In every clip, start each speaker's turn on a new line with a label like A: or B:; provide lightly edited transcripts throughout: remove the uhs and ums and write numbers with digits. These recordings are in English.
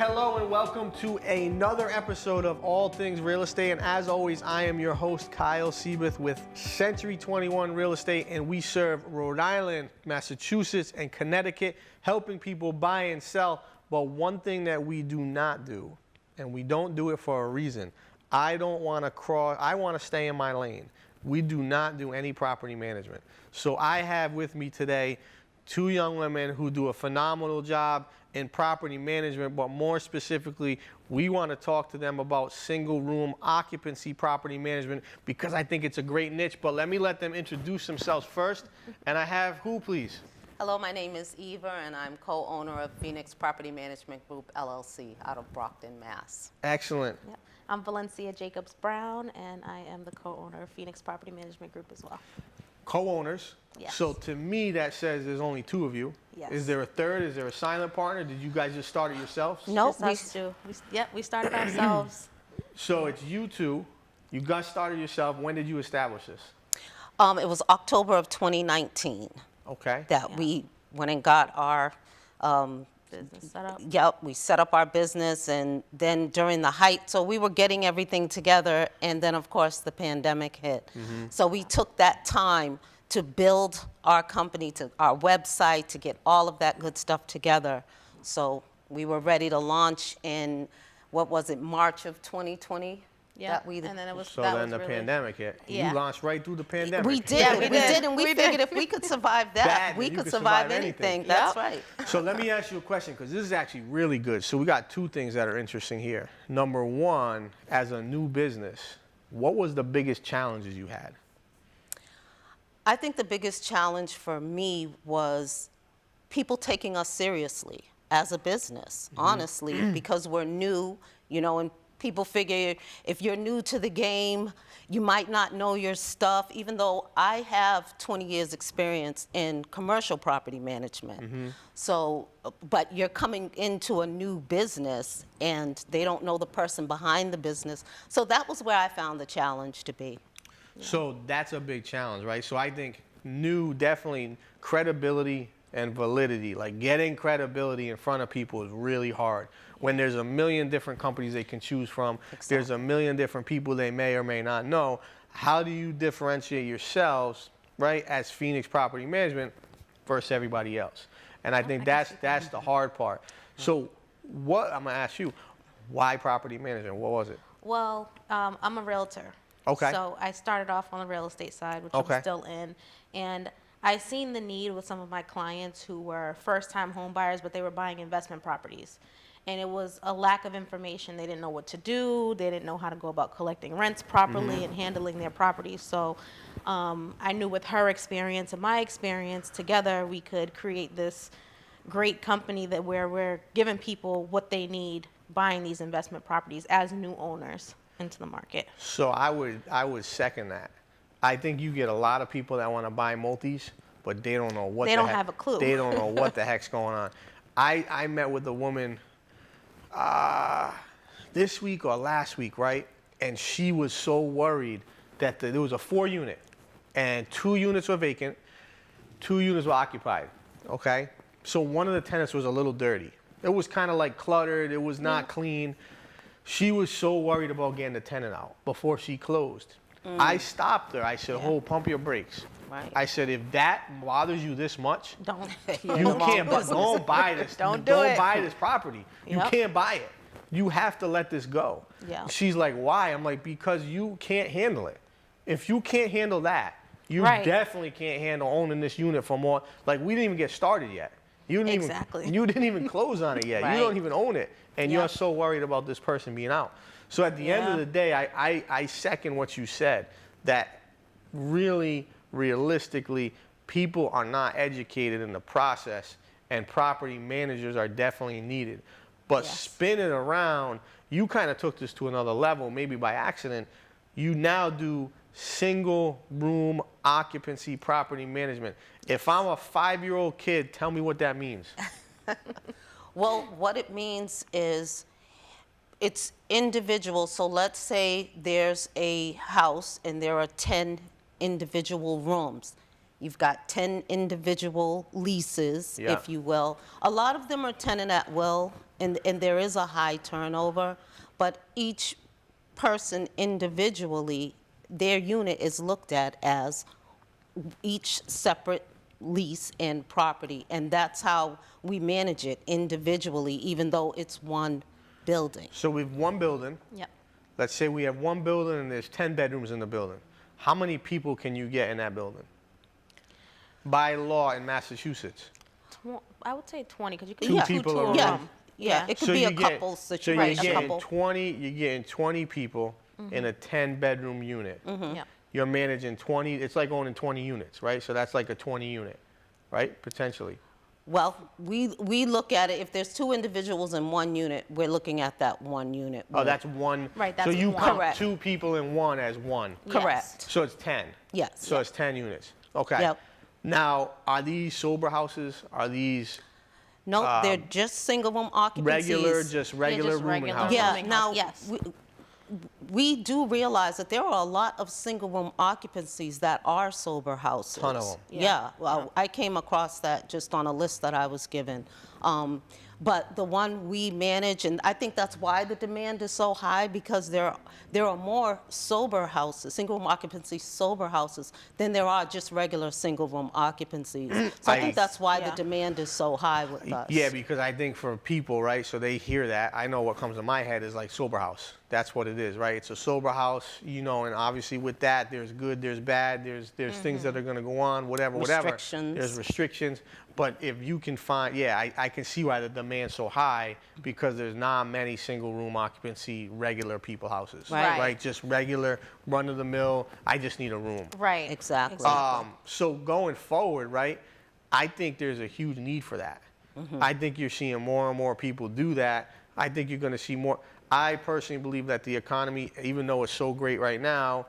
A: hello and welcome to another episode of All Things Real Estate. And as always, I am your host, Kyle Seyboth with Century 21 Real Estate, and we serve Rhode Island, Massachusetts, and Connecticut, helping people buy and sell. But one thing that we do not do, and we don't do it for a reason, I want to stay in my lane. We do not do any property management. So I have with me today two young women who do a phenomenal job in property management, but more specifically, we want to talk to them about single room occupancy property management because I think it's a great niche. But let me let them introduce themselves first. And I have who, please?
B: Hello, my name is Eva, and I'm co-owner of Phoenix Property Management Group, LLC, out of Brockton, Mass.
A: Excellent.
C: Yep. I'm Valencia Jacobs Brown, and I am the co-owner of Phoenix Property Management Group as well.
A: Co-owners.
C: Yes.
A: So to me, that says there's only two of you.
C: Yes.
A: Is there a third? Is there a silent partner? Did you guys just start it yourselves?
B: Nope.
C: Just us two. We started ourselves.
A: So it's you two. You guys started yourself. When did you establish this?
B: It was October of 2019
A: Okay.
B: that we went and got our,
C: Business set up.
B: yep, we set up our business, and then during the height, so we were getting everything together, and then of course the pandemic hit. So we took that time to build our company, to our website, to get all of that good stuff together. So we were ready to launch in, what was it, March of 2020?
C: Yeah.
B: That we,
C: And then it was.
A: So
C: that
A: then
C: was
A: the
C: really,
A: pandemic hit.
C: Yeah.
A: You launched right through the pandemic.
B: we did,
C: Yeah,
B: we
C: we did.
B: did, and we figured if we could survive that,
A: That,
B: we
A: then you
B: could
A: could
B: survive
A: survive anything.
B: anything. That's
C: Yep.
B: right.
A: So let me ask you a question, because this is actually really good. So we got two things that are interesting here. Number one, as a new business, what was the biggest challenges you had?
B: I think the biggest challenge for me was people taking us seriously as a business, honestly, because we're new, you know, and people figure if you're new to the game, you might not know your stuff, even though I have 20 years experience in commercial property management. So, but you're coming into a new business and they don't know the person behind the business. So that was where I found the challenge to be.
A: So that's a big challenge, right? So I think new, definitely credibility and validity, like getting credibility in front of people is really hard. When there's a million different companies they can choose from, there's a million different people they may or may not know. How do you differentiate yourselves, right, as Phoenix Property Management versus everybody else? And I think that's the hard part. So what, I'm gonna ask you, why property management? What was it?
C: Well, I'm a realtor.
A: Okay.
C: So I started off on the real estate side, which
A: Okay.
C: I'm still in, and I seen the need with some of my clients who were first-time home buyers, but they were buying investment properties. And it was a lack of information. They didn't know what to do. They didn't know how to go about collecting rents properly and handling their properties. So I knew with her experience and my experience, together we could create this great company that where we're giving people what they need buying these investment properties as new owners into the market.
A: So I would second that. I think you get a lot of people that want to buy multis, but they don't know what
C: They
A: the
C: don't
A: heck,
C: have a clue.
A: They don't know what the heck's going on. I met with a woman this week or last week, right? And she was so worried that there was a 4-unit and 2 units were vacant, 2 units were occupied, okay? So one of the tenants was a little dirty. It was kind of like cluttered. It was not clean. She was so worried about getting the tenant out before she closed. I stopped her. I said, "Hold, pump your brakes."
B: Right.
A: I said, "If that bothers you this much,
C: Don't.
A: you can't. Don't buy this.
C: Don't do it.
A: Buy this property. You
C: Yep.
A: can't buy it. You have to let this go."
C: Yeah.
A: She's like, "Why?" I'm like, "Because you can't handle it. If you can't handle that, you
C: Right.
A: definitely can't handle owning this unit for more. Like, we didn't even get started yet. You didn't
C: Exactly.
A: even. You didn't even close on it yet.
B: Right.
A: You don't even own it, and
C: Yep.
A: you're so worried about this person being out." So at the end of
C: Yeah.
A: the day, I second what you said. That really, realistically, people are not educated in the process, and property managers are definitely needed. But
C: Yes.
A: spin it around, you kind of took this to another level, maybe by accident. You now do single room occupancy property management. If I'm a 5-year-old kid, tell me what that means.
B: Well, what it means is it's individual. So let's say there's a house and there are 10 individual rooms. You've got 10 individual leases,
A: Yeah.
B: if you will. A lot of them are tenant at will, and there is a high turnover, but each person individually, their unit is looked at as each separate lease and property, and that's how we manage it individually, even though it's one building.
A: So we have one building.
C: Yep.
A: Let's say we have one building and there's 10 bedrooms in the building. How many people can you get in that building? By law in Massachusetts.
C: I would say 20 because you can
A: Two
C: get
A: people
C: to
A: in a
C: a
A: room.
B: Yeah,
C: room.
B: yeah, it could be a couple
A: So
B: situation,
A: you're
B: a
A: getting
B: couple.
A: 20. You're getting 20 people in a 10-bedroom unit.
C: Yep.
A: You're managing 20. It's like owning 20 units, right? So that's like a 20 unit, right? Potentially.
B: Well, we look at it, if there's two individuals in one unit, we're looking at that one unit.
A: Oh, that's one.
C: Right,
A: So
C: that's
A: you
C: one.
A: count
B: Correct.
A: 2 people in one as one.
B: Correct.
A: So it's 10.
B: Yes.
A: So it's 10 units. Okay.
B: Yep.
A: Now, are these sober houses? Are these
B: No, they're just single-room occupancies.
A: regular, just regular
C: just
A: rooming
C: regular.
A: houses?
B: Yeah,
C: rooming
B: now,
C: house, yes.
B: we do realize that there are a lot of single-room occupancies that are sober houses.
A: Ton of 'em.
B: Yeah, well, I came across that just on a list that I was given. But the one we manage, and I think that's why the demand is so high, because there are more sober houses, single-room occupancy sober houses, than there are just regular single-room occupancies. So I think that's why
C: Yeah.
B: the demand is so high with us.
A: Yeah, because I think for people, right, so they hear that. I know what comes to my head is like sober house. That's what it is, right? It's a sober house, you know, and obviously with that, there's good, there's bad, there's things that are going to go on, whatever.
B: Restrictions.
A: There's restrictions. But if you can find, I can see why the demand's so high, because there's not many single room occupancy regular people houses.
B: Right.
A: Just regular, run of the mill, I just need a room.
C: Right.
B: Exactly.
A: So going forward, right, I think there's a huge need for that. I think you're seeing more and more people do that. I think you're going to see more. I personally believe that the economy, even though it's so great right now,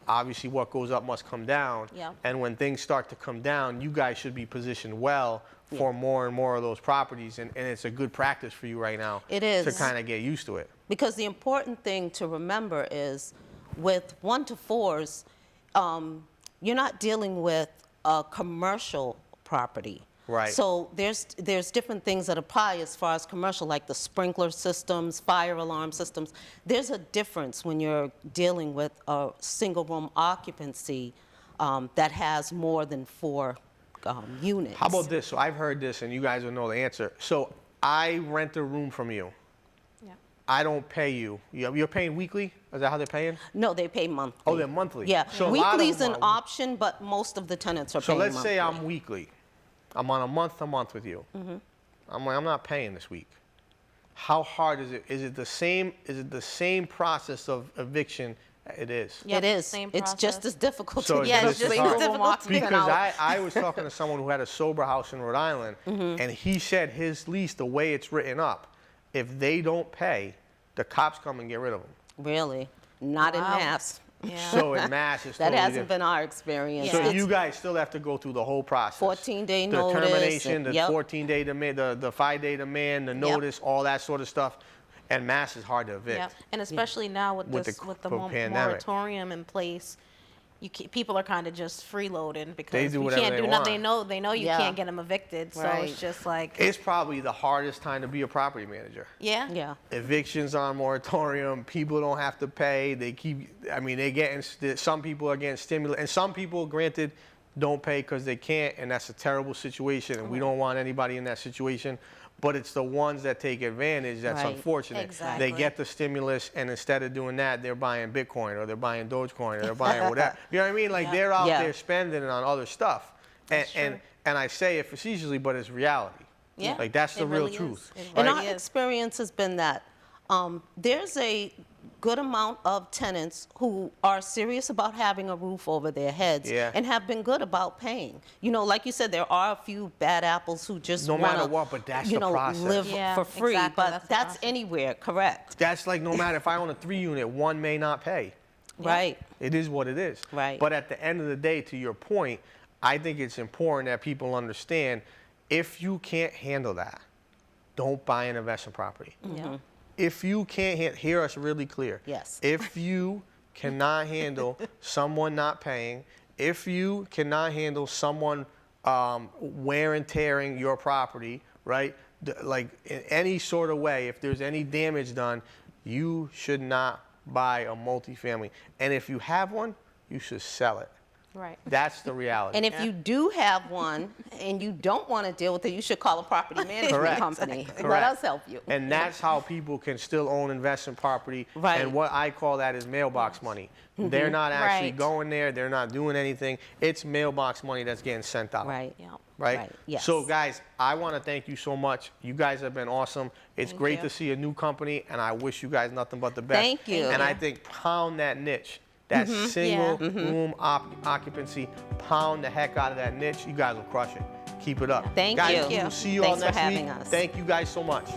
A: obviously what goes up must come down.
C: Yeah.
A: And when things start to come down, you guys should be positioned well for more and more of those properties. And it's a good practice for you right now.
B: It is.
A: To kind of get used to it.
B: Because the important thing to remember is with 1 to 4s, you're not dealing with a commercial property.
A: Right.
B: So there's different things that apply as far as commercial, like the sprinkler systems, fire alarm systems. There's a difference when you're dealing with a single room occupancy that has more than 4 units.
A: How about this? So I've heard this, and you guys will know the answer. So I rent a room from you.
C: Yeah.
A: I don't pay you. You're paying weekly? Is that how they're paying?
B: No, they pay monthly.
A: Oh, they're monthly.
B: Yeah,
A: So a lot of
B: weekly's
A: them
B: an
A: are-
B: option, but most of the tenants are
A: So
B: paying
A: let's
B: monthly.
A: say I'm weekly. I'm on a month-to-month with you. I'm like, I'm not paying this week. How hard is it? Is it the same? Is it the same process of eviction? It is.
C: Yep,
B: It is.
C: same
B: It's just
C: process.
B: as difficult
A: So
B: to
A: it's
B: get a
A: just as
B: single
A: hard.
B: room
C: Difficult to get
B: occupant
A: Because
B: out.
A: I was talking to someone who had a sober house in Rhode Island, and he said his lease, the way it's written up, if they don't pay, the cops come and get rid of them.
B: Really? Not in
C: Wow.
B: Mass.
C: Yeah.
A: So in Mass, it's
B: That
A: totally
B: hasn't
A: different.
B: been our experience.
A: So
C: Yeah.
A: you guys still have to go through the whole process.
B: 14-day
A: the
B: notice.
A: termination, the
B: Yep.
A: 14-day demand, the 5-day demand, the notice, all that sort of stuff. And Mass is hard to evict.
C: Yeah, and especially now with
A: With
C: this
A: the
C: with the
A: pandemic.
C: moratorium in place, people are kind of just freeloading because
A: do
C: you
A: whatever
C: can't
A: they
C: do nothing.
A: want.
C: They know you
B: Yeah.
C: can't get them evicted, so
B: Right.
C: it's just like
A: It's probably the hardest time to be a property manager.
C: yeah,
B: Yeah.
A: Evictions on moratorium, people don't have to pay. They're getting, some people are getting stimulus, and some people, granted, don't pay because they can't, and that's a terrible situation, and we don't want anybody in that situation. But it's the ones that take advantage that's
B: Right.
A: unfortunate.
C: Exactly.
A: They get the stimulus, and instead of doing that, they're buying Bitcoin, or they're buying Dogecoin, or they're buying whatever. You know what I mean? Like, they're out
B: Yeah.
A: there spending it on other stuff.
C: That's
A: And
C: true.
A: I say it facetiously, but it's reality.
C: Yeah,
A: Like, that's the
C: it
A: real
C: really
A: truth.
C: is. It
B: And
C: really
B: our
C: is.
B: experience has been that there's a good amount of tenants who are serious about having a roof over their heads
A: Yeah.
B: and have been good about paying. You know, like you said, there are a few bad apples who just
A: No matter
B: wanna,
A: what, but that's
B: you
A: the
B: know,
A: process.
B: live
C: Yeah,
B: for free.
C: exactly,
B: But
C: that's the
B: that's
C: process.
B: anywhere, correct?
A: That's like, no matter if I own a 3-unit, one may not pay.
B: Right.
A: It is what it is.
B: Right.
A: But at the end of the day, to your point, I think it's important that people understand, if you can't handle that, don't buy an investment property.
C: Yeah.
A: If you can't hear us really clear.
B: Yes.
A: If you cannot handle someone not paying, if you cannot handle someone wear and tearing your property, right? Like in any sort of way, if there's any damage done, you should not buy a multifamily. And if you have one, you should sell it.
C: Right.
A: That's the reality.
B: And if you do have one and you don't want to deal with it, you should call a property management
A: Correct.
B: company. Let
A: Correct.
B: us help you.
A: And that's how people can still own investment property.
B: Right.
A: And what I call that is mailbox money. They're not actually
C: Right.
A: going there. They're not doing anything. It's mailbox money that's getting sent out.
B: Right.
C: Yeah.
A: Right?
B: Yes.
A: So, guys, I want to thank you so much. You guys have been awesome. It's
C: Thank
A: great
C: you.
A: to see a new company, and I wish you guys nothing but the best.
B: Thank you.
A: And I think pound that niche. That single
C: Yeah.
A: room occupancy, pound the heck out of that niche. You guys will crush it. Keep it up.
B: Thank
A: guys,
B: you.
A: We'll see you
B: Thanks
A: all
B: for
A: next
B: having
A: week.
B: us.
A: Thank you guys so much.